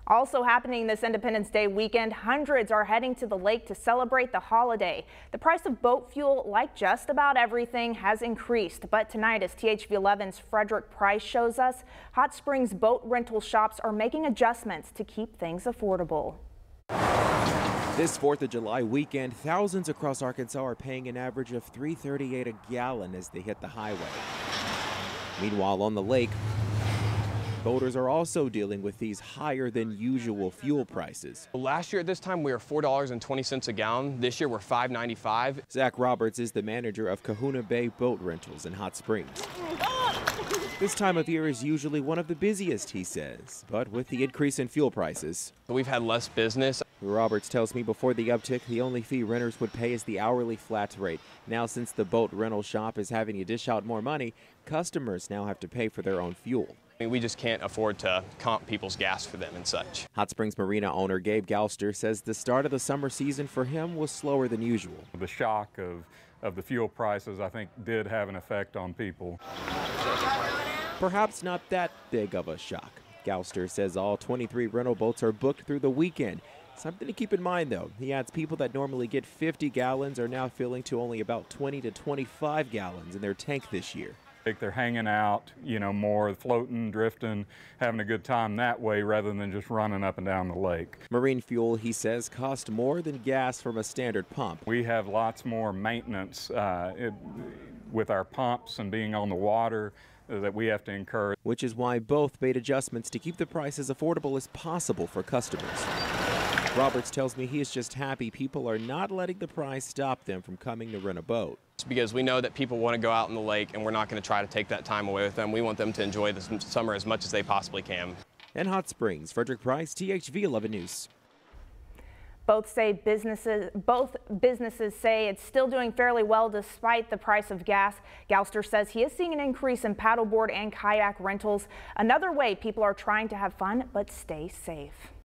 Also happening this Independence Day weekend, hundreds are heading to the lake to celebrate the holiday. The price of boat fuel, like just about everything, has increased. But tonight, as THV11's Frederick Price shows us, Hot Springs boat rental shops are making adjustments to keep things affordable. This 4th of July weekend, thousands across Arkansas are paying an average of $3.38 a gallon as they hit the highway. Meanwhile, on the lake, boaters are also dealing with these higher than usual fuel prices. Last year at this time we were $4.20 a gallon. This year we're $5.95. Zach Roberts is the manager of Kahuna Bay Boat Rentals in Hot Springs. This time of year is usually one of the busiest, he says, but with the increase in fuel prices, We've had less business. Roberts tells me before the uptick, the only fee renters would pay is the hourly flat rate. Now, since the boat rental shop is having to dish out more money, customers now have to pay for their own fuel. We just can't afford to comp people's gas for them and such. Hot Springs Marina owner Gabe Galster says the start of the summer season for him was slower than usual. The shock of the fuel prices, I think, did have an effect on people. Perhaps not that big of a shock. Galster says all 23 rental boats are booked through the weekend. Something to keep in mind, though. He adds people that normally get 50 gallons are now filling to only about 20 to 25 gallons in their tank this year. They're hanging out, more floating, drifting, having a good time that way rather than just running up and down the lake. Marine fuel, he says, costs more than gas from a standard pump. We have lots more maintenance with our pumps and being on the water that we have to incur. Which is why both made adjustments to keep the price as affordable as possible for customers. Roberts tells me he is just happy people are not letting the price stop them from coming to rent a boat. It's because we know that people want to go out in the lake and we're not going to try to take that time away with them. We want them to enjoy the summer as much as they possibly can. In Hot Springs, Frederick Price, THV 11 News. Both businesses say it's still doing fairly well despite the price of gas. Galster says he is seeing an increase in paddleboard and kayak rentals. Another way people are trying to have fun but stay safe.